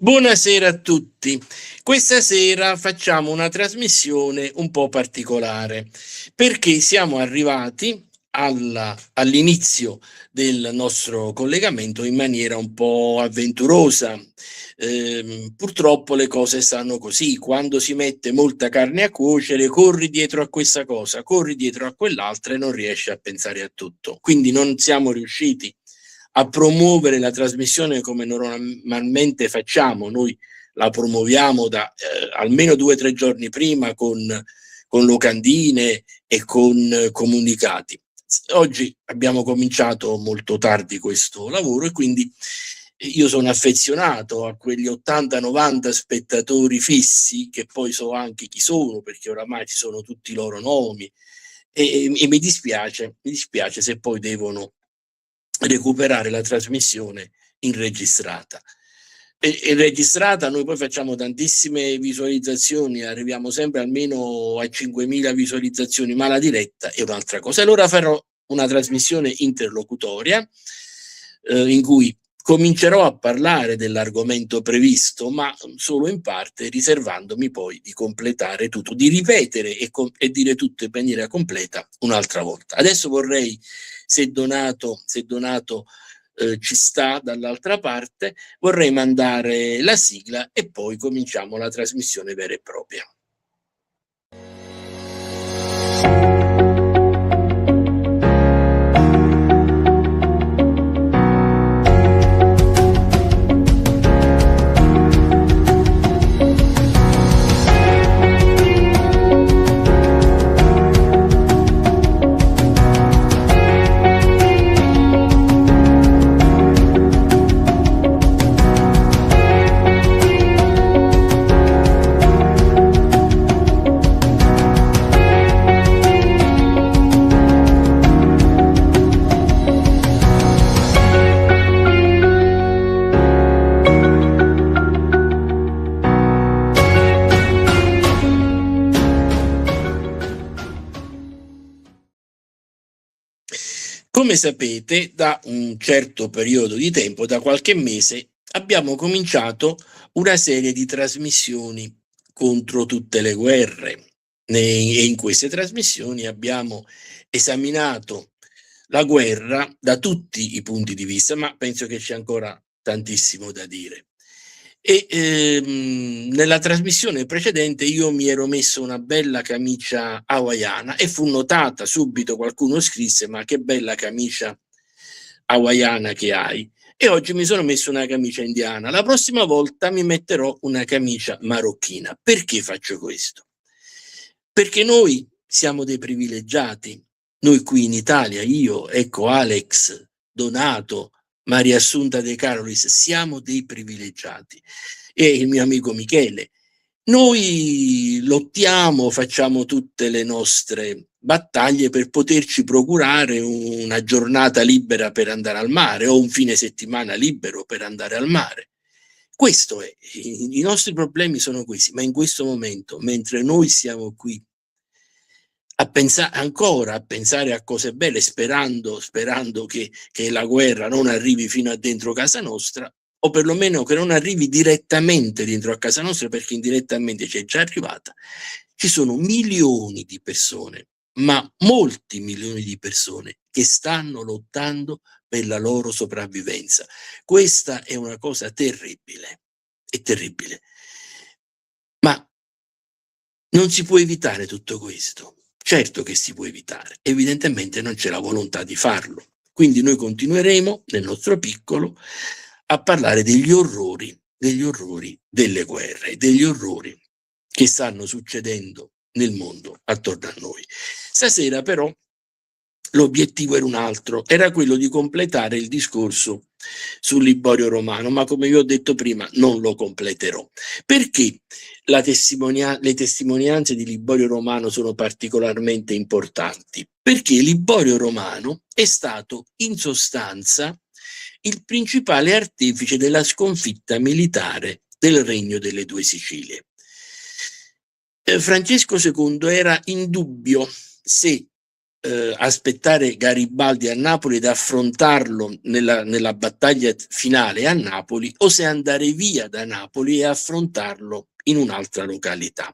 Buonasera a tutti. Questa sera facciamo una trasmissione un po' particolare perché siamo arrivati all'inizio del nostro collegamento in maniera un po' avventurosa. Purtroppo le cose stanno così: quando si mette molta carne a cuocere, corri dietro a questa cosa, corri dietro a quell'altra e non riesci a pensare a tutto. Quindi non siamo riusciti a promuovere la trasmissione come normalmente facciamo. Noi la promuoviamo da almeno 2 o 3 giorni prima con locandine e con comunicati. Oggi abbiamo cominciato molto tardi questo lavoro e quindi io sono affezionato a quegli 80-90 spettatori fissi, che poi so anche chi sono perché oramai ci sono tutti i loro nomi, e mi dispiace se poi devono recuperare la trasmissione in registrata. E registrata noi poi facciamo tantissime visualizzazioni, arriviamo sempre almeno a 5.000 visualizzazioni, ma la diretta è un'altra cosa. Allora farò una trasmissione interlocutoria in cui comincerò a parlare dell'argomento previsto, ma solo in parte, riservandomi poi di completare tutto, di ripetere e dire tutto in maniera completa un'altra volta. Adesso vorrei, se Donato ci sta dall'altra parte, vorrei mandare la sigla e poi cominciamo la trasmissione vera e propria. Come sapete, da un certo periodo di tempo, da qualche mese, abbiamo cominciato una serie di trasmissioni contro tutte le guerre, e in queste trasmissioni abbiamo esaminato la guerra da tutti i punti di vista, ma penso che c'è ancora tantissimo da dire. Nella trasmissione precedente io mi ero messo una bella camicia hawaiana e fu notata subito, qualcuno scrisse: ma che bella camicia hawaiana che hai. E oggi mi sono messo una camicia indiana. La prossima volta mi metterò una camicia marocchina. Perché faccio questo? Perché noi siamo dei privilegiati. Noi qui in Italia, io, ecco, Alex, Donato, Maria Assunta De Carolis, siamo dei privilegiati, e il mio amico Michele. Noi lottiamo, facciamo tutte le nostre battaglie per poterci procurare una giornata libera per andare al mare o un fine settimana libero per andare al mare. Questo è, i nostri problemi sono questi, ma in questo momento, mentre noi siamo qui ancora a pensare a cose belle, sperando che la guerra non arrivi fino a dentro casa nostra, o perlomeno che non arrivi direttamente dentro a casa nostra, perché indirettamente ci è già arrivata. Ci sono milioni di persone, ma molti milioni di persone, che stanno lottando per la loro sopravvivenza. Questa è una cosa terribile, è terribile. Ma non si può evitare tutto questo? Certo che si può evitare, evidentemente non c'è la volontà di farlo. Quindi noi continueremo, nel nostro piccolo, a parlare degli orrori delle guerre, degli orrori che stanno succedendo nel mondo attorno a noi. Stasera però l'obiettivo era un altro, era quello di completare il discorso sul Liborio Romano, ma come vi ho detto prima non lo completerò. Perché le testimonianze di Liborio Romano sono particolarmente importanti? Perché Liborio Romano è stato in sostanza il principale artefice della sconfitta militare del Regno delle Due Sicilie. Francesco II era in dubbio se aspettare Garibaldi a Napoli ed affrontarlo nella battaglia finale a Napoli, o se andare via da Napoli e affrontarlo in un'altra località.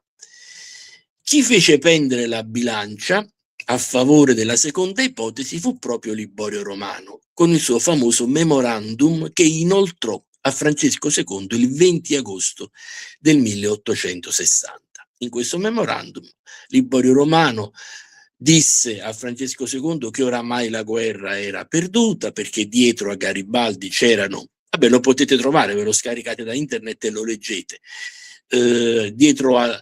Chi fece pendere la bilancia a favore della seconda ipotesi fu proprio Liborio Romano, con il suo famoso memorandum che inoltrò a Francesco II il 20 agosto del 1860. In questo memorandum Liborio Romano disse a Francesco II che oramai la guerra era perduta, perché dietro a Garibaldi c'erano, vabbè, lo potete trovare, ve lo scaricate da internet e lo leggete, dietro a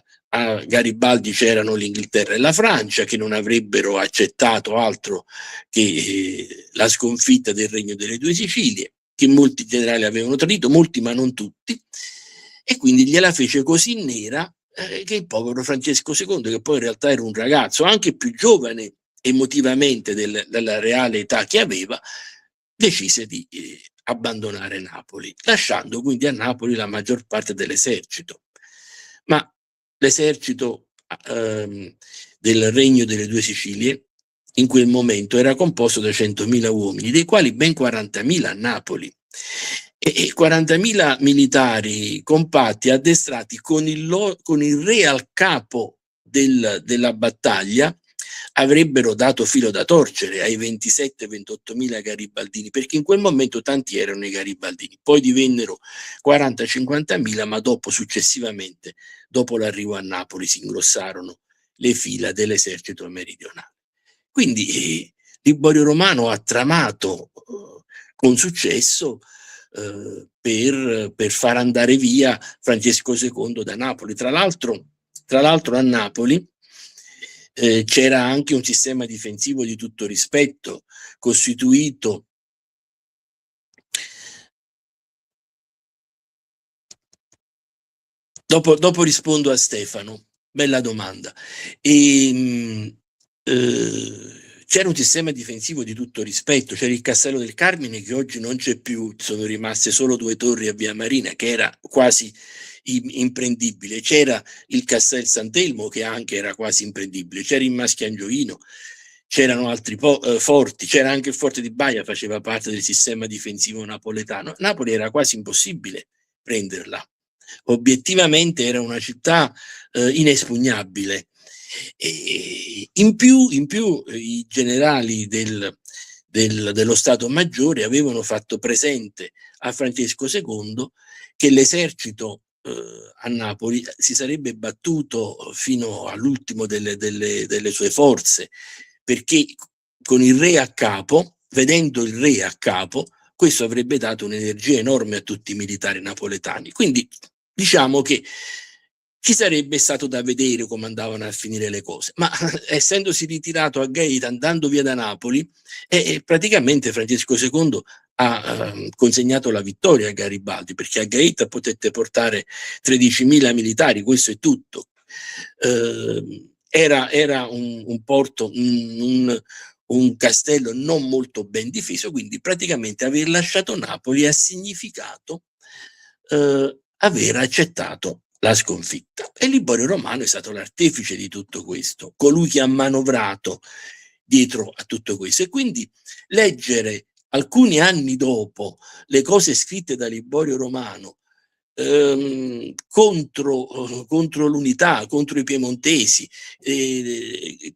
Garibaldi c'erano l'Inghilterra e la Francia, che non avrebbero accettato altro che la sconfitta del Regno delle Due Sicilie, che molti generali avevano tradito, molti ma non tutti, e quindi gliela fece così nera che il povero Francesco II, che poi in realtà era un ragazzo anche più giovane emotivamente della reale età che aveva, decise di abbandonare Napoli, lasciando quindi a Napoli la maggior parte dell'esercito. Ma l'esercito del Regno delle Due Sicilie in quel momento era composto da 100.000 uomini, dei quali ben 40.000 a Napoli, e 40.000 militari compatti, addestrati con il re al capo della battaglia, avrebbero dato filo da torcere ai 27-28.000 garibaldini, perché in quel momento tanti erano i garibaldini, poi divennero 40-50.000, ma dopo, successivamente, dopo l'arrivo a Napoli, si ingrossarono le fila dell'esercito meridionale. Quindi Liborio Romano ha tramato con successo per far andare via Francesco II da Napoli. Tra l'altro a Napoli c'era anche un sistema difensivo di tutto rispetto, costituito dopo rispondo a Stefano, bella domanda. C'era un sistema difensivo di tutto rispetto, c'era il Castello del Carmine, che oggi non c'è più, sono rimaste solo 2 torri a Via Marina, che era quasi imprendibile, c'era il Castel Sant'Elmo, che anche era quasi imprendibile, c'era il Maschiangioino, c'erano altri forti, c'era anche il Forte di Baia, faceva parte del sistema difensivo napoletano. Napoli era quasi impossibile prenderla, obiettivamente era una città inespugnabile. E in più i generali dello Stato Maggiore avevano fatto presente a Francesco II che l'esercito a Napoli si sarebbe battuto fino all'ultimo delle sue forze, perché con il re a capo, vedendo il re a capo, questo avrebbe dato un'energia enorme a tutti i militari napoletani. Quindi diciamo che ci sarebbe stato da vedere come andavano a finire le cose, ma essendosi ritirato a Gaeta, andando via da Napoli, praticamente Francesco II ha consegnato la vittoria a Garibaldi, perché a Gaeta potette portare 13.000 militari, questo è tutto. Era un porto, un castello non molto ben difeso, quindi praticamente aver lasciato Napoli ha significato aver accettato la sconfitta. E Liborio Romano è stato l'artefice di tutto questo, colui che ha manovrato dietro a tutto questo. E quindi leggere alcuni anni dopo le cose scritte da Liborio Romano contro l'unità, contro i piemontesi,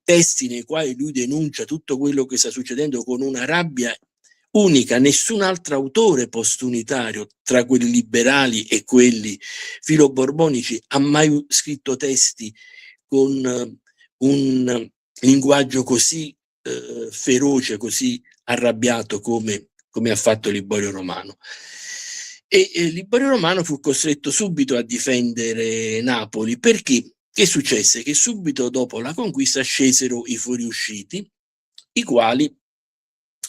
testi nei quali lui denuncia tutto quello che sta succedendo con una rabbia unica. Nessun altro autore postunitario tra quelli liberali e quelli filoborbonici ha mai scritto testi con un linguaggio così feroce, così arrabbiato come ha fatto Liborio Romano. E Liborio Romano fu costretto subito a difendere Napoli, perché che successe? Che subito dopo la conquista scesero i fuoriusciti, i quali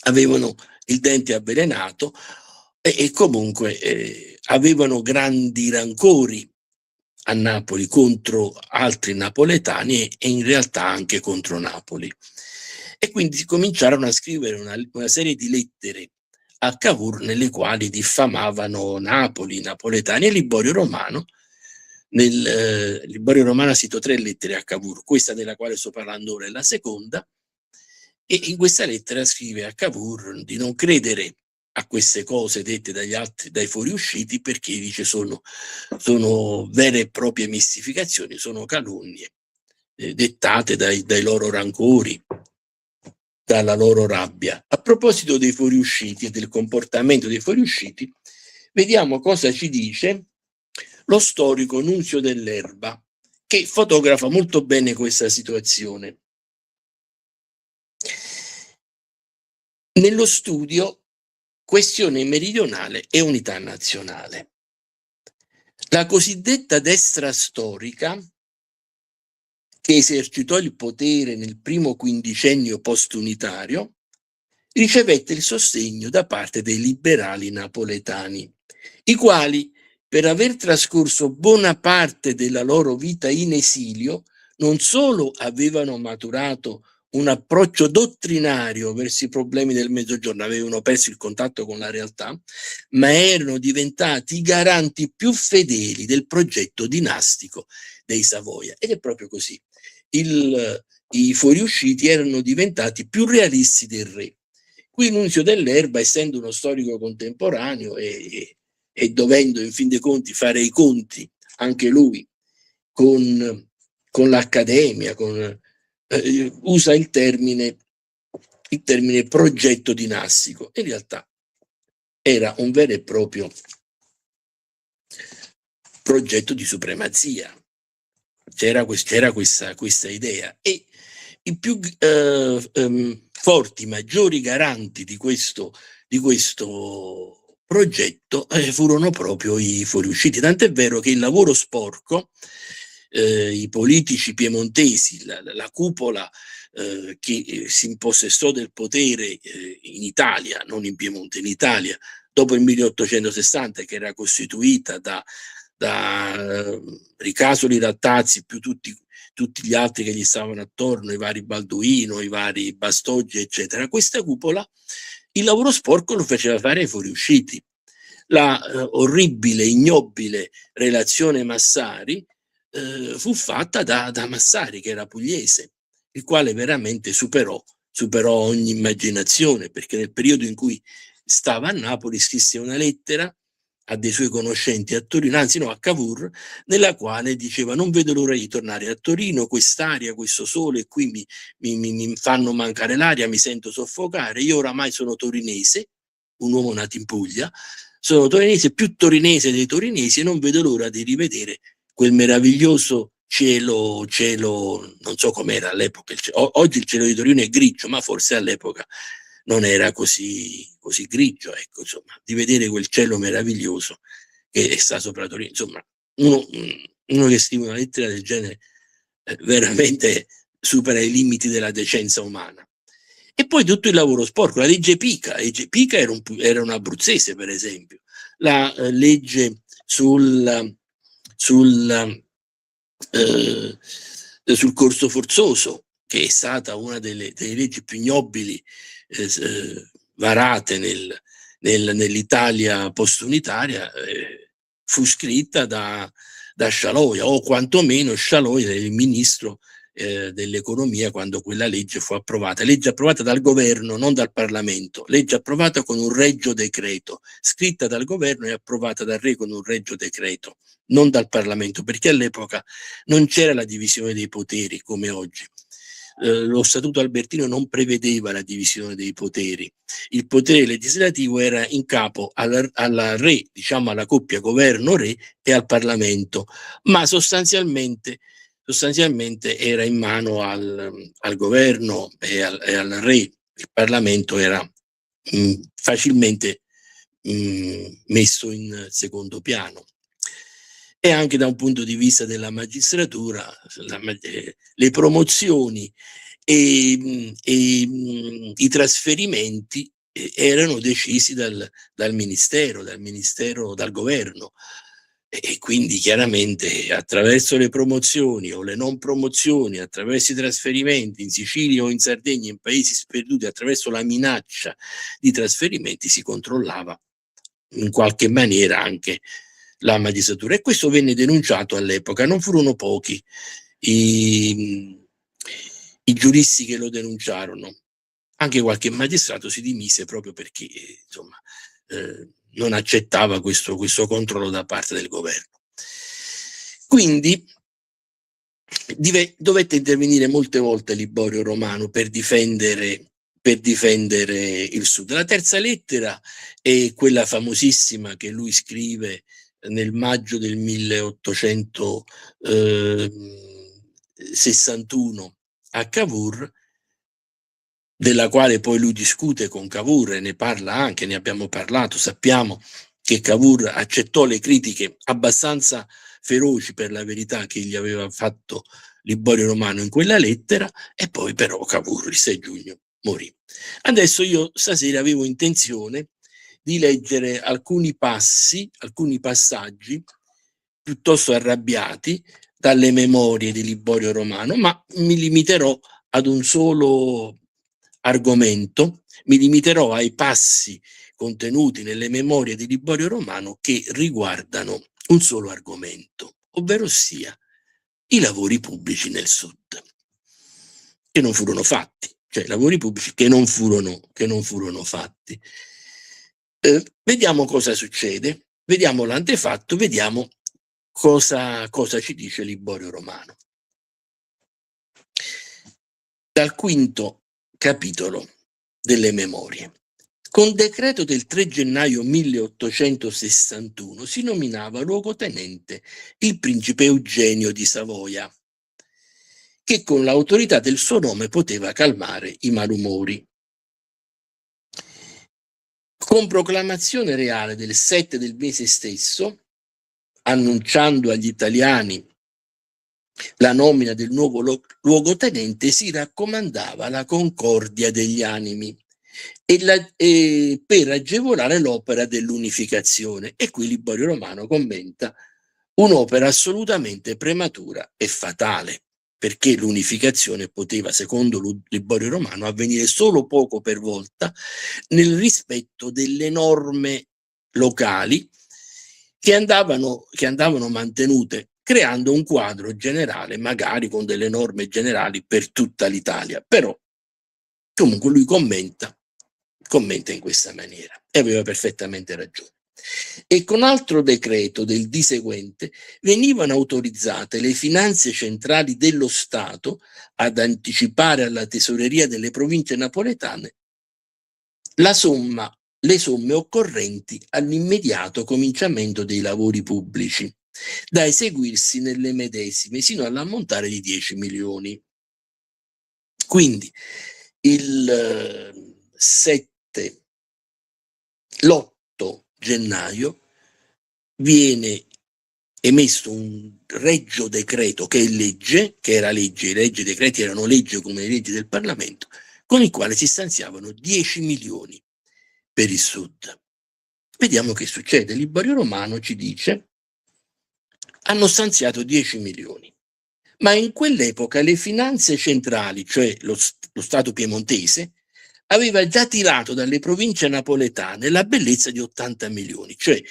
avevano il dente avvelenato e comunque avevano grandi rancori a Napoli contro altri napoletani e in realtà anche contro Napoli. E quindi cominciarono a scrivere una serie di lettere a Cavour nelle quali diffamavano Napoli, i napoletani, e Liborio Romano. Liborio Romano ha scritto 3 lettere a Cavour, questa della quale sto parlando ora è la seconda, e in questa lettera scrive a Cavour di non credere a queste cose dette dai fuoriusciti, perché dice sono vere e proprie mistificazioni, sono calunnie dettate dai loro rancori, dalla loro rabbia. A proposito dei fuoriusciti e del comportamento dei fuoriusciti, vediamo cosa ci dice lo storico Nunzio Dell'Erba, che fotografa molto bene questa situazione. Nello studio Questione meridionale e unità nazionale. La cosiddetta destra storica, che esercitò il potere nel primo quindicennio postunitario, ricevette il sostegno da parte dei liberali napoletani, i quali, per aver trascorso buona parte della loro vita in esilio, non solo avevano maturato un approccio dottrinario verso i problemi del Mezzogiorno, avevano perso il contatto con la realtà, ma erano diventati i garanti più fedeli del progetto dinastico dei Savoia. Ed è proprio così. I fuoriusciti erano diventati più realisti del re. Qui Nunzio Dell'Erba, essendo uno storico contemporaneo e dovendo in fin dei conti fare i conti anche lui con l'accademia, usa il termine progetto dinastico. In realtà era un vero e proprio progetto di supremazia. C'era questa idea, e i più forti, maggiori garanti di questo progetto furono proprio i fuoriusciti. Tant'è vero che il lavoro sporco, i politici piemontesi, la cupola che si impossessò del potere in Italia, non in Piemonte, in Italia, dopo il 1860, che era costituita da Ricasoli, Rattazzi, più tutti gli altri che gli stavano attorno, i vari Balduino, i vari Bastoggi, eccetera. Questa cupola, il lavoro sporco lo faceva fare ai fuoriusciti. La orribile, ignobile relazione Massari fu fatta da Massari, che era pugliese, il quale veramente superò ogni immaginazione, perché nel periodo in cui stava a Napoli scrisse una lettera a dei suoi conoscenti a Torino, anzi no, a Cavour, nella quale diceva: non vedo l'ora di tornare a Torino, quest'aria, questo sole qui mi fanno mancare l'aria, mi sento soffocare, io oramai sono torinese, un uomo nato in Puglia, sono torinese, più torinese dei torinesi, e non vedo l'ora di rivedere quel meraviglioso cielo, non so com'era all'epoca, oggi il cielo di Torino è grigio, ma forse all'epoca non era così grigio, ecco, insomma, di vedere quel cielo meraviglioso che sta sopra Torino. Insomma, uno che scrive una lettera del genere veramente supera i limiti della decenza umana. E poi tutto il lavoro sporco, la legge Pica. La legge Pica era un abruzzese, per esempio. La legge sul corso forzoso, che è stata una delle leggi più ignobili varate nell'Italia postunitaria, fu scritta da da Shaloya, o quantomeno Shaloya era il ministro dell'economia quando quella legge fu approvata. Legge approvata dal governo, non dal Parlamento, legge approvata con un regio decreto, scritta dal governo e approvata dal re con un regio decreto, non dal Parlamento, perché all'epoca non c'era la divisione dei poteri come oggi. Lo Statuto Albertino non prevedeva la divisione dei poteri. Il potere legislativo era in capo alla re, diciamo alla coppia governo-re, e al Parlamento, ma sostanzialmente era in mano al governo e al re. Il Parlamento era facilmente messo in secondo piano. E anche da un punto di vista della magistratura, le promozioni e i trasferimenti erano decisi dal ministero, dal governo. E quindi chiaramente attraverso le promozioni o le non promozioni, attraverso i trasferimenti in Sicilia o in Sardegna, in paesi sperduti, attraverso la minaccia di trasferimenti, si controllava in qualche maniera anche la magistratura. E questo venne denunciato all'epoca. Non furono pochi i giuristi che lo denunciarono. Anche qualche magistrato si dimise proprio perché insomma non accettava questo controllo da parte del governo. Quindi dovette intervenire molte volte Liborio Romano per difendere il Sud. La terza lettera è quella famosissima che lui scrive nel maggio del 1861 a Cavour, della quale poi lui discute con Cavour e ne parla anche, ne abbiamo parlato. Sappiamo che Cavour accettò le critiche abbastanza feroci, per la verità, che gli aveva fatto Liborio Romano in quella lettera, e poi però Cavour il 6 giugno morì. Adesso io stasera avevo intenzione di leggere alcuni passaggi piuttosto arrabbiati dalle memorie di Liborio Romano, ma mi limiterò ad un solo argomento, mi limiterò ai passi contenuti nelle memorie di Liborio Romano che riguardano un solo argomento, ovvero sia i lavori pubblici nel Sud, che non furono fatti, cioè lavori pubblici che non furono fatti. Vediamo cosa succede, vediamo l'antefatto, vediamo cosa ci dice Liborio Romano. Dal quinto capitolo delle memorie. Con decreto del 3 gennaio 1861 si nominava luogotenente il principe Eugenio di Savoia, che con l'autorità del suo nome poteva calmare i malumori. Con proclamazione reale del 7 del mese stesso, annunciando agli italiani la nomina del nuovo luogotenente, si raccomandava la concordia degli animi e per agevolare l'opera dell'unificazione. E qui Liborio Romano commenta: un'opera assolutamente prematura e fatale, perché l'unificazione poteva, secondo Liborio Romano, avvenire solo poco per volta nel rispetto delle norme locali che andavano mantenute, creando un quadro generale, magari con delle norme generali per tutta l'Italia. Però comunque lui commenta in questa maniera, e aveva perfettamente ragione. E con altro decreto del di seguente venivano autorizzate le finanze centrali dello Stato ad anticipare alla tesoreria delle province napoletane le somme occorrenti all'immediato cominciamento dei lavori pubblici, da eseguirsi nelle medesime, sino all'ammontare di 10 milioni. Quindi l'8 gennaio viene emesso un regio decreto che è legge, che era legge, i reggi decreti erano legge come le leggi del Parlamento, con il quale si stanziavano 10 milioni per il Sud. Vediamo che succede. Liborio Romano ci dice: hanno stanziato 10 milioni, ma in quell'epoca le finanze centrali, cioè lo Stato piemontese, aveva già tirato dalle province napoletane la bellezza di 80 milioni, cioè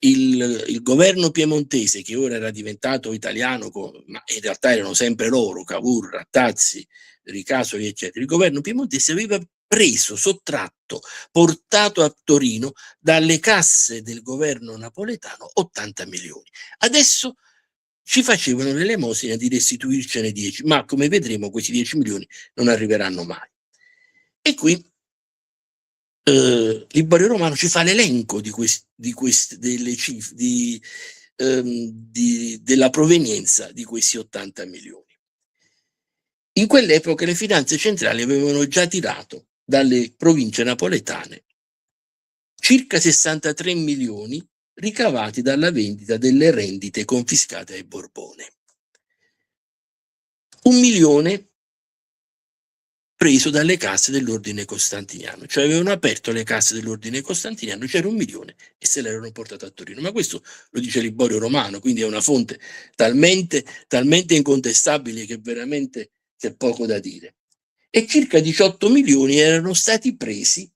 il governo piemontese, che ora era diventato italiano, ma in realtà erano sempre loro, Cavour, Rattazzi, Ricasoli, eccetera, il governo piemontese aveva preso, sottratto, portato a Torino dalle casse del governo napoletano 80 milioni. Adesso ci facevano l'elemosina di restituircene 10, ma come vedremo questi 10 milioni non arriveranno mai. E qui Liborio Romano ci fa l'elenco della provenienza di questi 80 milioni. In quell'epoca le finanze centrali avevano già tirato dalle province napoletane circa 63 milioni ricavati dalla vendita delle rendite confiscate ai Borbone. 1 milione preso dalle casse dell'ordine costantiniano, cioè avevano aperto le casse dell'ordine costantiniano, c'era 1 milione e se l'erano portato a Torino. Ma questo lo dice Liborio Romano, quindi è una fonte talmente incontestabile che veramente c'è poco da dire. E circa 18 milioni erano stati presi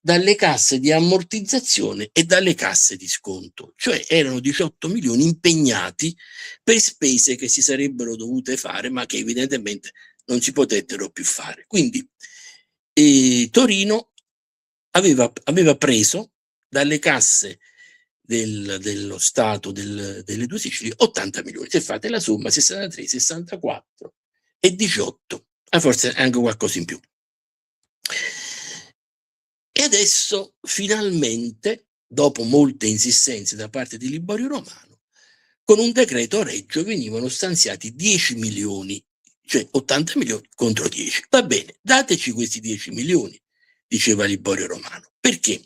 dalle casse di ammortizzazione e dalle casse di sconto, cioè erano 18 milioni impegnati per spese che si sarebbero dovute fare, ma che evidentemente non si potettero più fare. Quindi Torino aveva preso dalle casse dello Stato delle due Sicilie 80 milioni. Se fate la somma, 63, 64 e 18, forse anche qualcosa in più. E adesso, finalmente, dopo molte insistenze da parte di Liborio Romano, con un decreto Reggio venivano stanziati 10 milioni, cioè 80 milioni contro 10. Va bene, dateci questi 10 milioni, diceva Liborio Romano. Perché?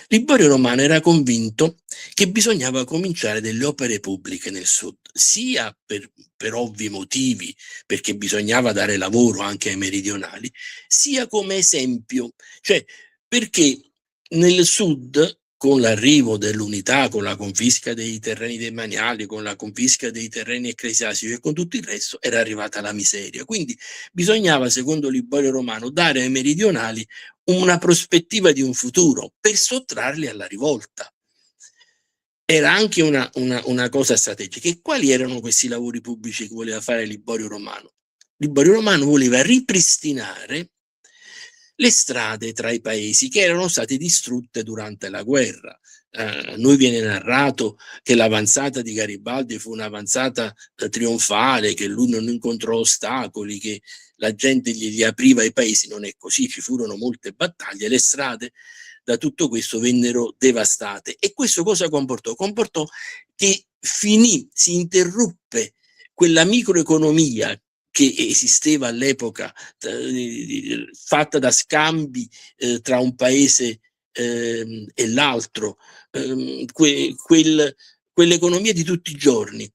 Liborio Romano era convinto che bisognava cominciare delle opere pubbliche nel sud, sia per ovvi motivi, perché bisognava dare lavoro anche ai meridionali, sia come esempio, cioè perché nel sud, con l'arrivo dell'unità, con la confisca dei terreni demaniali, con la confisca dei terreni ecclesiastici e con tutto il resto, era arrivata la miseria. Quindi bisognava, secondo Liborio Romano, dare ai meridionali una prospettiva di un futuro per sottrarli alla rivolta. Era anche una cosa strategica. E quali erano questi lavori pubblici che voleva fare Liborio Romano? Liborio Romano voleva ripristinare le strade tra i paesi che erano state distrutte durante la guerra. A noi viene narrato che l'avanzata di Garibaldi fu un'avanzata trionfale, che lui non incontrò ostacoli, che la gente gli apriva i paesi. Non è così, ci furono molte battaglie, le strade da tutto questo vennero devastate. E questo cosa comportò? Comportò che si interruppe quella microeconomia che esisteva all'epoca, fatta da scambi tra un paese e l'altro, quell'economia di tutti i giorni,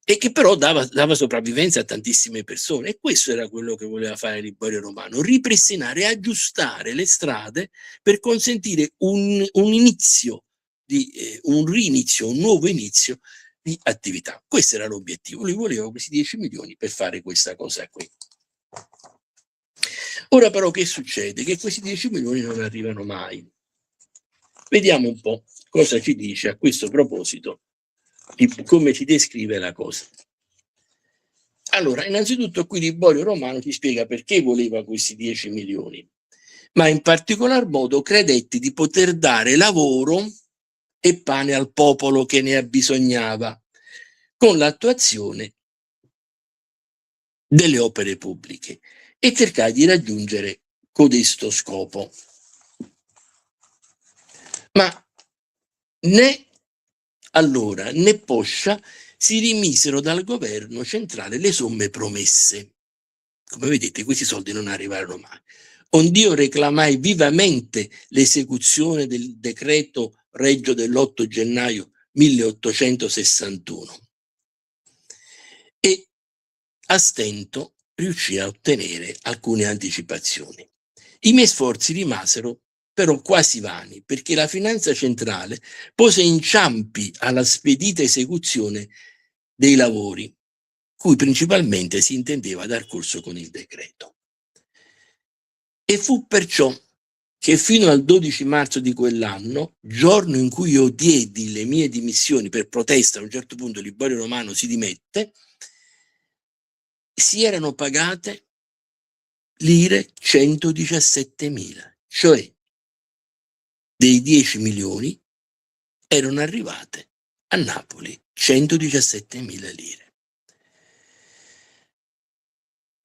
e che però dava sopravvivenza a tantissime persone. E questo era quello che voleva fare Liborio Romano: ripristinare e aggiustare le strade per consentire un inizio, un rinizio, un nuovo inizio di attività. Questo era l'obiettivo. Lui voleva questi 10 milioni per fare questa cosa qui. Ora però che succede? Che questi 10 milioni non arrivano mai. Vediamo un po' cosa ci dice a questo proposito, come ci descrive la cosa. Allora, innanzitutto qui Liborio Romano ti spiega perché voleva questi 10 milioni, ma in particolar modo credetti di poter dare lavoro e pane al popolo che ne abbisognava, con l'attuazione delle opere pubbliche, e cercare di raggiungere codesto scopo. Ma né allora né poscia si rimisero dal governo centrale le somme promesse. Come vedete, questi soldi non arrivarono mai. Ond'io reclamai vivamente l'esecuzione del decreto Reggio dell'8 gennaio 1861 e a stento riuscì a ottenere alcune anticipazioni. I miei sforzi rimasero però quasi vani, perché la finanza centrale pose inciampi alla spedita esecuzione dei lavori, cui principalmente si intendeva dar corso con il decreto. E fu perciò che fino al 12 marzo di quell'anno, giorno in cui io diedi le mie dimissioni per protesta, a un certo punto Liborio Romano si dimette, si erano pagate lire 117.000, cioè dei 10 milioni erano arrivate a Napoli 117.000 lire.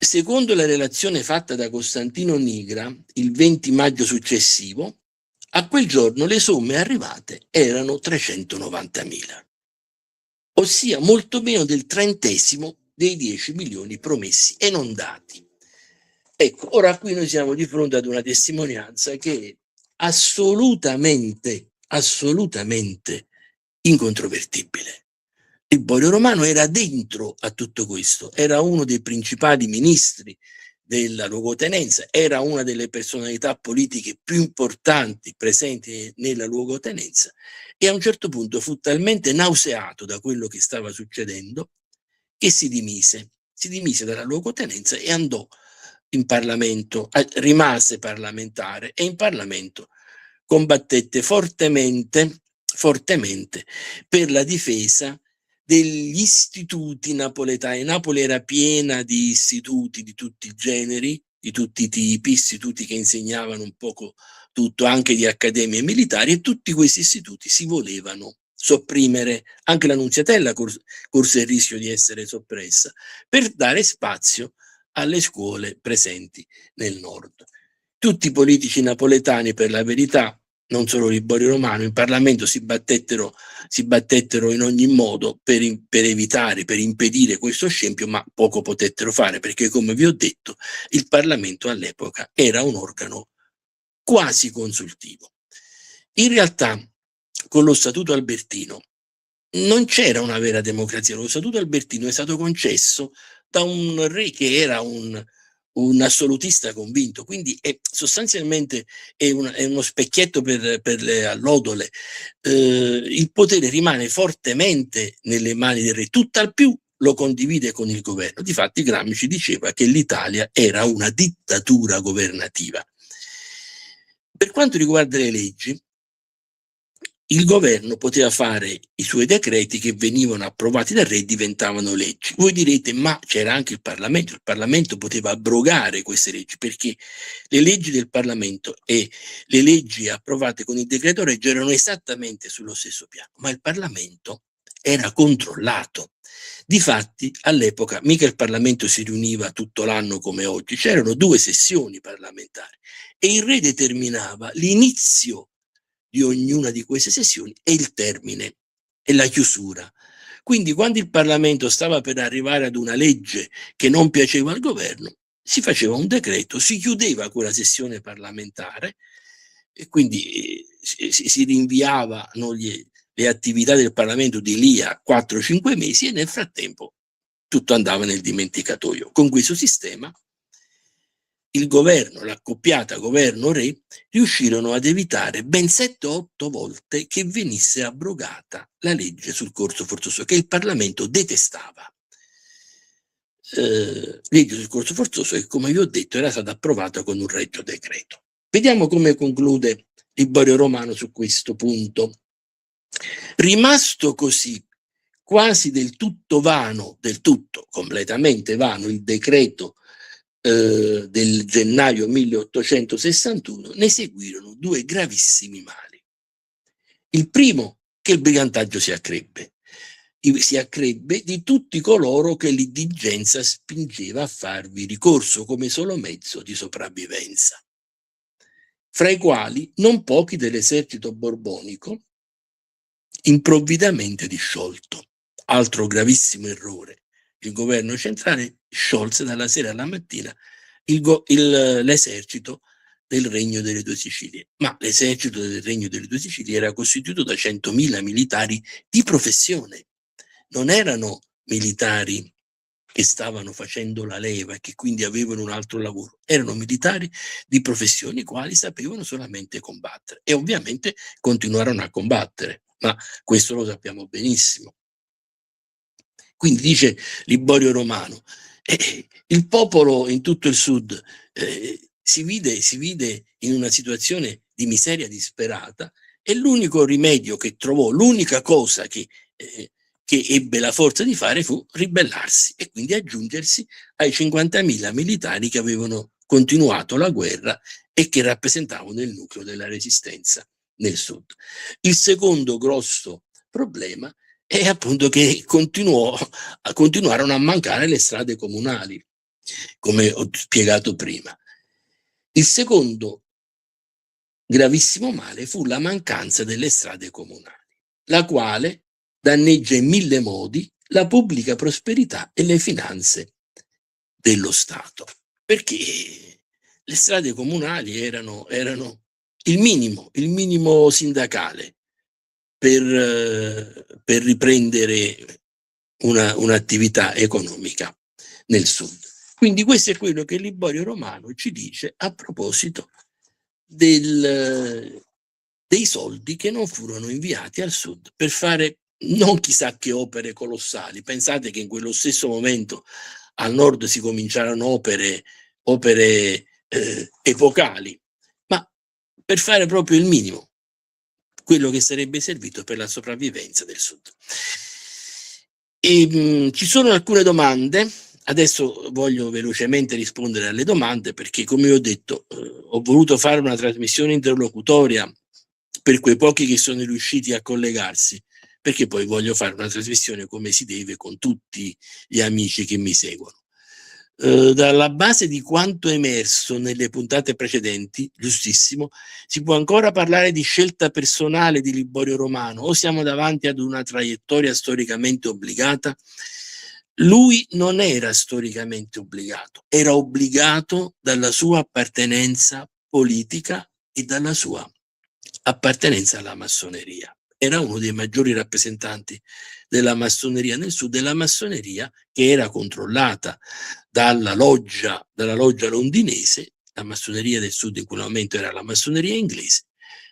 Secondo la relazione fatta da Costantino Nigra il 20 maggio successivo, a quel giorno le somme arrivate erano 390.000, ossia molto meno del 30° dei 10 milioni promessi e non dati. Ecco, ora qui noi siamo di fronte ad una testimonianza che è assolutamente incontrovertibile. Liborio Romano era dentro a tutto questo, era uno dei principali ministri della luogotenenza, era una delle personalità politiche più importanti presenti nella luogotenenza e a un certo punto fu talmente nauseato da quello che stava succedendo che si dimise dalla luogotenenza e andò in Parlamento, rimase parlamentare e in Parlamento combattette fortemente per la difesa degli istituti napoletani. Napoli era piena di istituti di tutti i generi, di tutti i tipi, istituti che insegnavano un poco tutto, anche di accademie militari, e tutti questi istituti si volevano sopprimere. Anche la Nunziatella corse il rischio di essere soppressa per dare spazio alle scuole presenti nel nord. Tutti i politici napoletani, per la verità, non solo Liborio Romano, in Parlamento si battettero in ogni modo per evitare, per impedire questo scempio, ma poco potettero fare perché, come vi ho detto, il Parlamento all'epoca era un organo quasi consultivo. In realtà, con lo Statuto Albertino non c'era una vera democrazia. Lo Statuto Albertino è stato concesso da un re che era un assolutista convinto, quindi sostanzialmente è uno specchietto per le allodole. Il potere rimane fortemente nelle mani del re, tutt'al più lo condivide con il governo. Difatti Gramsci diceva che l'Italia era una dittatura governativa. Per quanto riguarda le leggi, il governo poteva fare i suoi decreti che venivano approvati dal re e diventavano leggi. Voi direte, ma c'era anche il Parlamento poteva abrogare queste leggi, perché le leggi del Parlamento e le leggi approvate con il decreto legge erano esattamente sullo stesso piano, ma il Parlamento era controllato. Difatti, all'epoca, mica il Parlamento si riuniva tutto l'anno come oggi, c'erano 2 sessioni parlamentari e il re determinava l'inizio di ognuna di queste sessioni e il termine e la chiusura. Quindi quando il Parlamento stava per arrivare ad una legge che non piaceva al governo, si faceva un decreto, si chiudeva quella sessione parlamentare e quindi si rinviavano le attività del Parlamento di lì a 4-5 mesi e nel frattempo tutto andava nel dimenticatoio. Con questo sistema il governo, l'accoppiata governo-re, riuscirono ad evitare ben 7-8 volte che venisse abrogata la legge sul corso forzoso, che il Parlamento detestava. Legge sul corso forzoso che, come vi ho detto, era stata approvata con un regio decreto. Vediamo come conclude Liborio Romano su questo punto. Rimasto così quasi del tutto completamente vano il decreto del gennaio 1861, ne seguirono 2 gravissimi mali. Il primo, che il brigantaggio si accrebbe di tutti coloro che l'indigenza spingeva a farvi ricorso come solo mezzo di sopravvivenza, fra i quali non pochi dell'esercito borbonico improvvidamente disciolto. Altro gravissimo errore. Il governo centrale sciolse dalla sera alla mattina l'esercito del Regno delle Due Sicilie. Ma l'esercito del Regno delle Due Sicilie era costituito da 100.000 militari di professione. Non erano militari che stavano facendo la leva e che quindi avevano un altro lavoro. Erano militari di professione, i quali sapevano solamente combattere. E ovviamente continuarono a combattere, ma questo lo sappiamo benissimo. Quindi dice Liborio Romano, il popolo in tutto il sud si vide in una situazione di miseria disperata, e l'unico rimedio che trovò, l'unica cosa che ebbe la forza di fare fu ribellarsi e quindi aggiungersi ai 50.000 militari che avevano continuato la guerra e che rappresentavano il nucleo della resistenza nel sud. Il secondo grosso problema è appunto che continuarono a mancare le strade comunali, come ho spiegato prima. Il secondo gravissimo male fu la mancanza delle strade comunali, la quale danneggia in 1000 modi la pubblica prosperità e le finanze dello Stato, perché le strade comunali erano il minimo sindacale per riprendere un'attività economica nel sud. Quindi questo è quello che Liborio Romano ci dice a proposito dei soldi che non furono inviati al sud per fare non chissà che opere colossali. Pensate che in quello stesso momento al nord si cominciarono opere epocali, ma per fare proprio il minimo, quello che sarebbe servito per la sopravvivenza del sud. Ci sono alcune domande. Adesso voglio velocemente rispondere alle domande perché, come ho detto, ho voluto fare una trasmissione interlocutoria per quei pochi che sono riusciti a collegarsi, perché poi voglio fare una trasmissione come si deve con tutti gli amici che mi seguono. Dalla base di quanto emerso nelle puntate precedenti, giustissimo, si può ancora parlare di scelta personale di Liborio Romano o siamo davanti ad una traiettoria storicamente obbligata? Lui non era storicamente obbligato, era obbligato dalla sua appartenenza politica e dalla sua appartenenza alla massoneria. Era uno dei maggiori rappresentanti della massoneria nel sud, della massoneria che era controllata dalla loggia londinese. La massoneria del sud in quel momento era la massoneria inglese,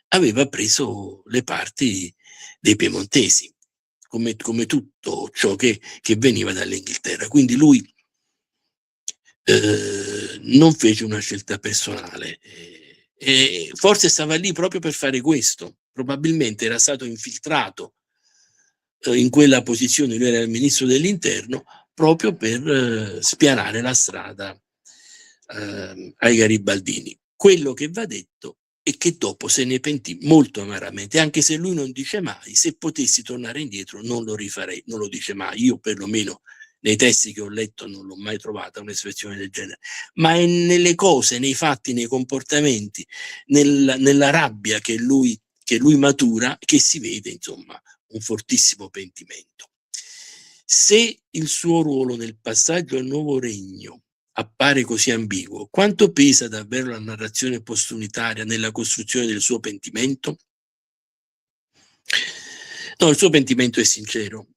aveva preso le parti dei piemontesi, come tutto ciò che veniva dall'Inghilterra. Quindi lui non fece una scelta personale, e forse stava lì proprio per fare questo. Probabilmente era stato infiltrato in quella posizione, lui era il ministro dell'interno, proprio per spianare la strada ai garibaldini. Quello che va detto è che dopo se ne pentì molto amaramente, anche se lui non dice mai: se potessi tornare indietro non lo rifarei, non lo dice mai. Io perlomeno nei testi che ho letto non l'ho mai trovata un'espressione del genere, ma è nelle cose, nei fatti, nei comportamenti, nella rabbia che lui matura, che si vede insomma un fortissimo pentimento. Se il suo ruolo nel passaggio al nuovo regno appare così ambiguo, quanto pesa davvero la narrazione postunitaria nella costruzione del suo pentimento? No, il suo pentimento è sincero.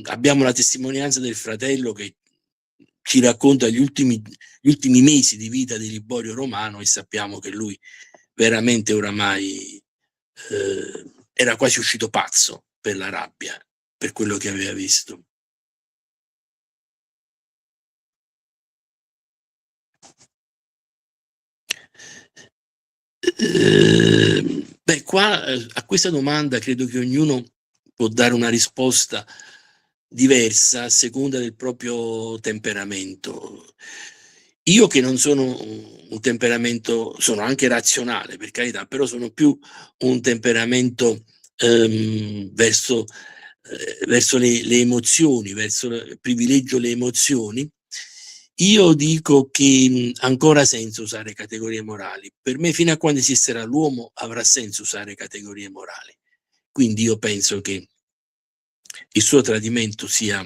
Abbiamo la testimonianza del fratello che ci racconta gli ultimi mesi di vita di Liborio Romano, e sappiamo che lui veramente oramai era quasi uscito pazzo per la rabbia, per quello che aveva visto. Qua a questa domanda credo che ognuno può dare una risposta diversa a seconda del proprio temperamento. Io, che non sono un temperamento, sono anche razionale per carità, però sono più un temperamento verso le emozioni, privilegio le emozioni. Io dico che ancora senso usare categorie morali. Per me, fino a quando esisterà l'uomo, avrà senso usare categorie morali. Quindi io penso che il suo tradimento sia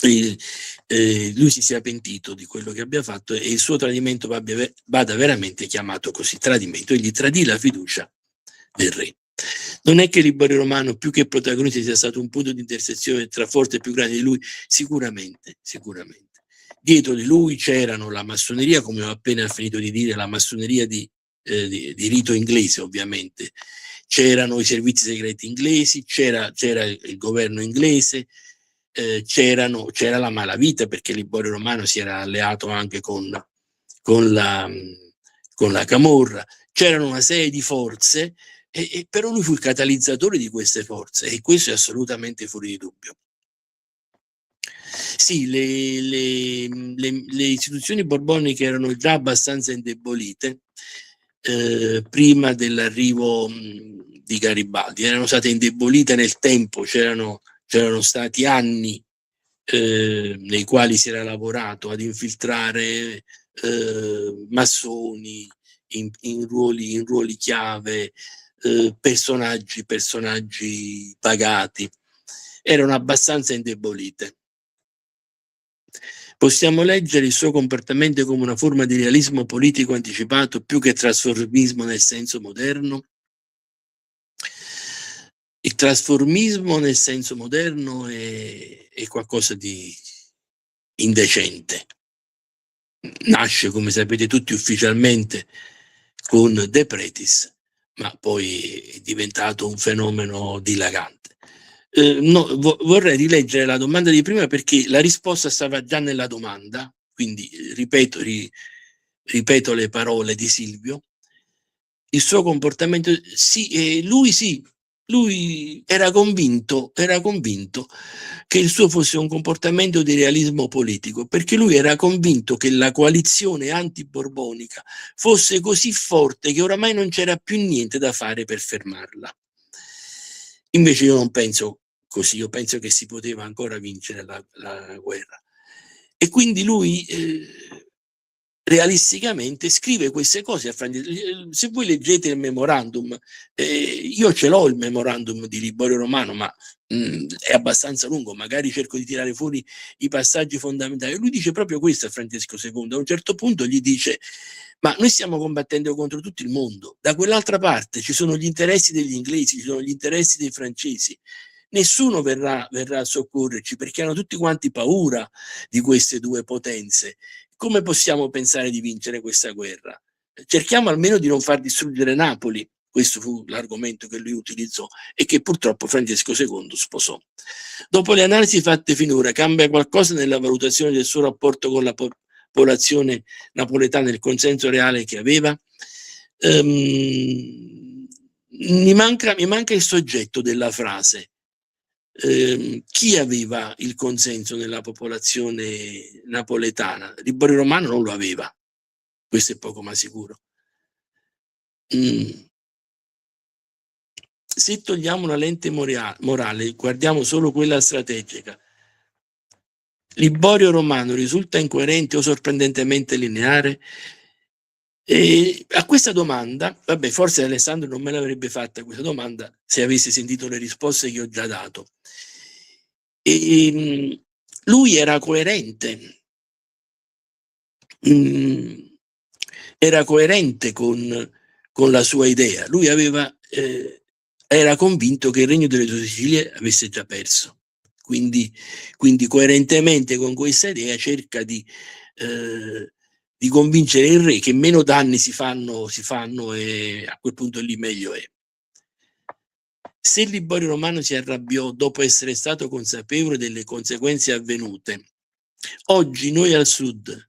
lui si sia pentito di quello che abbia fatto, e il suo tradimento vada veramente chiamato così, tradimento. Egli tradì la fiducia del re. Non è che Liborio Romano, più che protagonista, sia stato un punto di intersezione tra forze più grandi di lui? Sicuramente. Dietro di lui c'erano la massoneria, come ho appena finito di dire, la massoneria di rito inglese, ovviamente. C'erano i servizi segreti inglesi, c'era il governo inglese, c'era la malavita, perché Liborio Romano si era alleato anche con con la Camorra, c'erano una serie di forze, però lui fu il catalizzatore di queste forze, e questo è assolutamente fuori di dubbio. Sì, le istituzioni borboniche erano già abbastanza indebolite prima dell'arrivo di Garibaldi, erano state indebolite nel tempo, c'erano stati anni nei quali si era lavorato ad infiltrare massoni in ruoli chiave, personaggi pagati, erano abbastanza indebolite. Possiamo leggere il suo comportamento come una forma di realismo politico anticipato più che trasformismo nel senso moderno? Il trasformismo nel senso moderno è qualcosa di indecente. Nasce, come sapete tutti, ufficialmente con De Pretis, ma poi è diventato un fenomeno dilagante. No, vorrei rileggere la domanda di prima perché la risposta stava già nella domanda, quindi ripeto le parole di Silvio. Il suo comportamento, sì, lui era convinto che il suo fosse un comportamento di realismo politico, perché lui era convinto che la coalizione antiborbonica fosse così forte che oramai non c'era più niente da fare per fermarla. Invece io non penso così, io penso che si poteva ancora vincere la guerra. E quindi lui realisticamente scrive queste cose a Francesco. Se voi leggete il memorandum, io ce l'ho il memorandum di Liborio Romano, ma è abbastanza lungo, magari cerco di tirare fuori i passaggi fondamentali. Lui dice proprio questo a Francesco II, a un certo punto gli dice: ma noi stiamo combattendo contro tutto il mondo, da quell'altra parte ci sono gli interessi degli inglesi, ci sono gli interessi dei francesi, nessuno verrà a soccorrerci perché hanno tutti quanti paura di queste due potenze. Come possiamo pensare di vincere questa guerra? Cerchiamo almeno di non far distruggere Napoli. Questo fu l'argomento che lui utilizzò e che purtroppo Francesco II sposò. Dopo le analisi fatte finora, cambia qualcosa nella valutazione del suo rapporto con la popolazione napoletana, il consenso reale che aveva? Mi manca il soggetto della frase. Chi aveva il consenso nella popolazione napoletana? Liborio Romano non lo aveva, questo è poco ma sicuro. Se togliamo una lente morale, guardiamo solo quella strategica, Liborio Romano risulta incoerente o sorprendentemente lineare? E a questa domanda, vabbè, forse Alessandro non me l'avrebbe fatta questa domanda se avesse sentito le risposte che ho già dato. Lui era coerente, con la sua idea. Lui era convinto che il regno delle due Sicilie avesse già perso. Quindi coerentemente con questa idea cerca di convincere il re che meno danni si fanno e a quel punto lì meglio è. Se Liborio Romano si arrabbiò dopo essere stato consapevole delle conseguenze avvenute, oggi noi al sud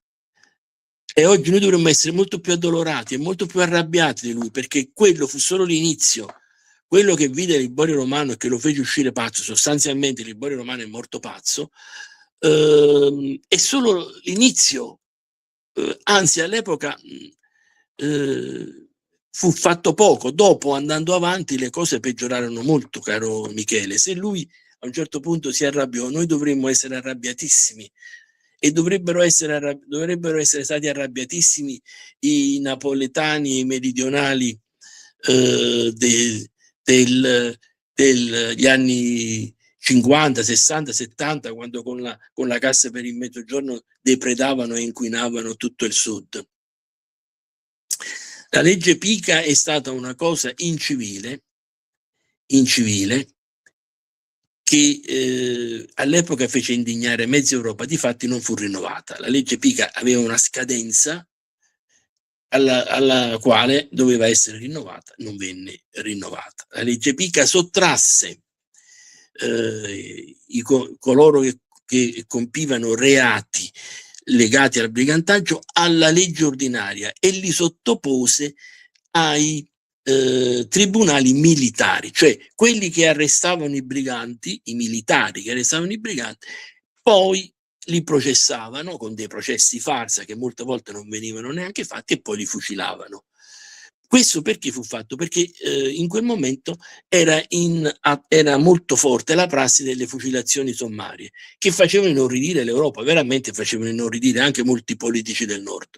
dovremmo essere molto più addolorati e molto più arrabbiati di lui, perché quello fu solo l'inizio. Quello che vide Liborio Romano e che lo fece uscire pazzo, sostanzialmente Liborio Romano è morto pazzo, è solo l'inizio. Anzi, all'epoca fu fatto poco, dopo, andando avanti, le cose peggiorarono molto, caro Michele. Se lui a un certo punto si arrabbiò, noi dovremmo essere arrabbiatissimi, e dovrebbero essere stati arrabbiatissimi i napoletani e i meridionali degli anni 50, 60, 70, quando con la cassa per il mezzogiorno depredavano e inquinavano tutto il sud. La legge Pica è stata una cosa incivile che all'epoca fece indignare mezza Europa, difatti non fu rinnovata. La legge Pica aveva una scadenza alla quale doveva essere rinnovata, non venne rinnovata. La legge Pica sottrasse coloro che compivano reati legati al brigantaggio alla legge ordinaria e li sottopose ai tribunali militari, cioè quelli che arrestavano i briganti, i militari che arrestavano i briganti, poi li processavano con dei processi farsa che molte volte non venivano neanche fatti e poi li fucilavano. Questo perché fu fatto? Perché in quel momento era molto forte la prassi delle fucilazioni sommarie, che facevano inorridire l'Europa, veramente facevano inorridire anche molti politici del nord.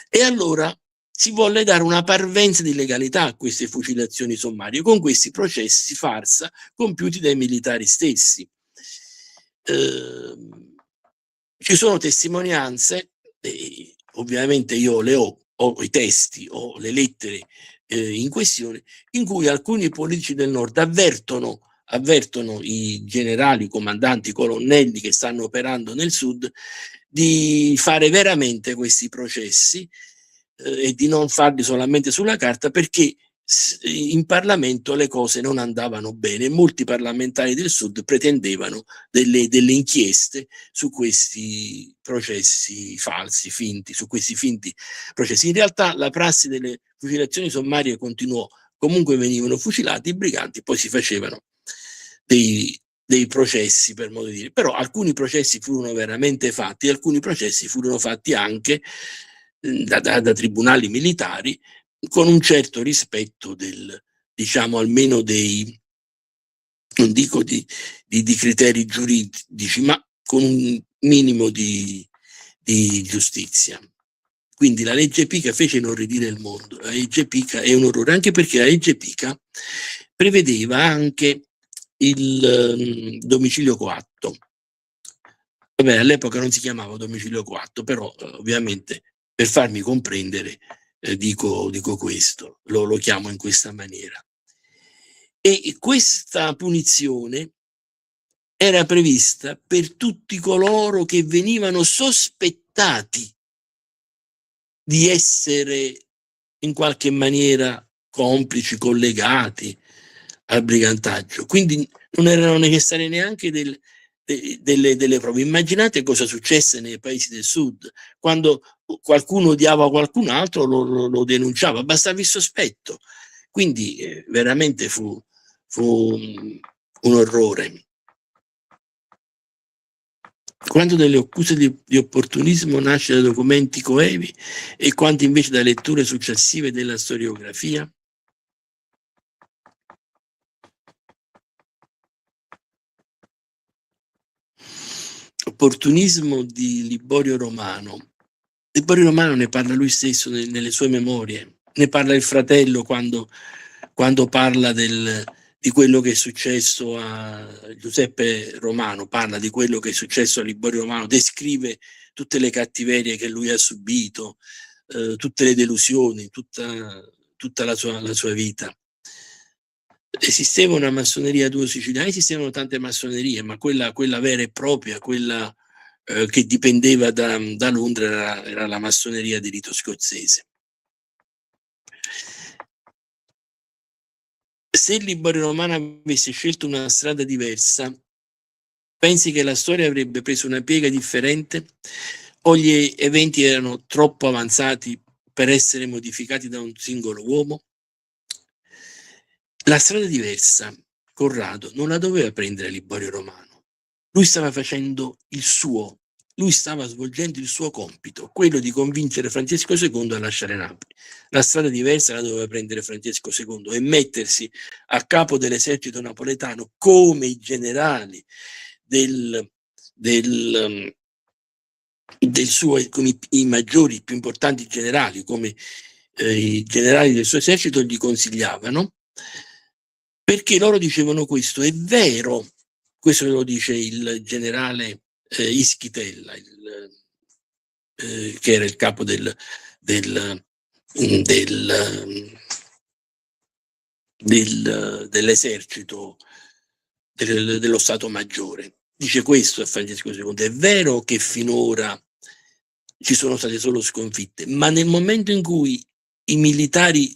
E allora si volle dare una parvenza di legalità a queste fucilazioni sommarie, con questi processi farsa compiuti dai militari stessi. Ci sono testimonianze, ovviamente io le ho i testi o le lettere in questione, in cui alcuni politici del nord avvertono i generali, i comandanti, i colonnelli che stanno operando nel sud di fare veramente questi processi e di non farli solamente sulla carta, perché in Parlamento le cose non andavano bene. Molti parlamentari del sud pretendevano delle inchieste su questi processi falsi, finti, su questi finti processi. In realtà la prassi delle fucilazioni sommarie continuò, comunque venivano fucilati i briganti, poi si facevano dei processi, per modo di dire. Però alcuni processi furono veramente fatti, alcuni processi furono fatti anche da tribunali militari, con un certo rispetto diciamo, almeno non dico di criteri giuridici, ma con un minimo di giustizia. Quindi la legge Pica fece inorridire il mondo. La legge Pica è un orrore, anche perché la legge Pica prevedeva anche il domicilio coatto. Vabbè, all'epoca non si chiamava domicilio coatto, però ovviamente per farmi comprendere dico questo, lo chiamo in questa maniera. E questa punizione era prevista per tutti coloro che venivano sospettati di essere in qualche maniera complici, collegati al brigantaggio. Quindi non erano necessarie neanche delle prove. Immaginate cosa successe nei paesi del sud, quando qualcuno odiava qualcun altro, lo denunciava, bastava il sospetto. Quindi veramente fu un orrore. Quanto delle accuse di opportunismo nasce da documenti coevi e quanto invece da letture successive della storiografia? Opportunismo di Liborio Romano. Liborio Romano ne parla lui stesso nelle sue memorie, ne parla il fratello quando parla di quello che è successo a Giuseppe Romano, parla di quello che è successo a Liborio Romano, descrive tutte le cattiverie che lui ha subito, tutte le delusioni, tutta la sua vita. Esisteva una massoneria a due siciliani, esistevano tante massonerie, ma quella vera e propria, quella che dipendeva da Londra, era la massoneria di rito scozzese. Se Liborio Romano avesse scelto una strada diversa, pensi che la storia avrebbe preso una piega differente o gli eventi erano troppo avanzati per essere modificati da un singolo uomo? La strada diversa, Corrado non la doveva prendere Liborio Romano. Lui stava facendo il suo, lui stava svolgendo il suo compito, quello di convincere Francesco II a lasciare Napoli. La strada diversa la doveva prendere Francesco II e mettersi a capo dell'esercito napoletano come i generali come i maggiori, i più importanti generali, come i generali del suo esercito gli consigliavano, perché loro dicevano questo, è vero, questo lo dice il generale Ischitella, che era il capo dell'esercito dello Stato Maggiore. Dice questo a Francesco II, è vero che finora ci sono state solo sconfitte, ma nel momento in cui i militari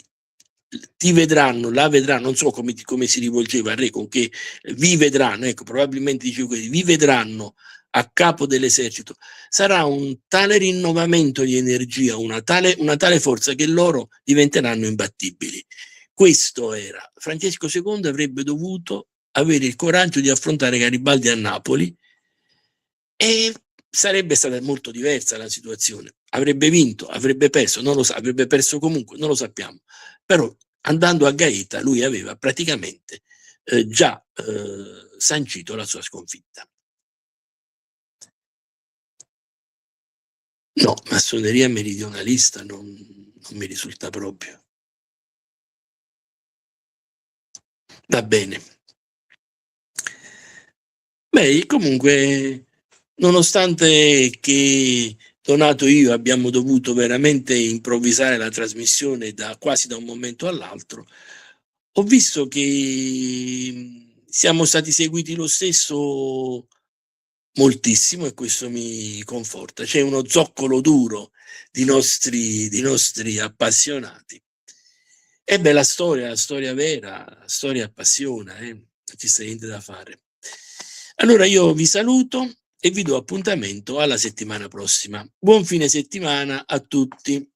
ti vedranno, la vedranno, non so come si rivolgeva al re, con che vi vedranno, ecco, probabilmente dicevo così, vi vedranno a capo dell'esercito, sarà un tale rinnovamento di energia, una tale forza che loro diventeranno imbattibili. Questo era. Francesco II avrebbe dovuto avere il coraggio di affrontare Garibaldi a Napoli e sarebbe stata molto diversa la situazione. Avrebbe vinto, avrebbe perso, non lo sa, avrebbe perso comunque, non lo sappiamo. Però andando a Gaeta lui aveva praticamente già sancito la sua sconfitta. No, massoneria meridionalista non mi risulta proprio. Va bene. Beh, comunque, nonostante che Donato e io abbiamo dovuto veramente improvvisare la trasmissione quasi da un momento all'altro, ho visto che siamo stati seguiti lo stesso moltissimo e questo mi conforta. C'è uno zoccolo duro di nostri appassionati. E beh, la storia vera, la storia appassiona, non ci sta niente da fare. Allora io vi saluto e vi do appuntamento alla settimana prossima. Buon fine settimana a tutti.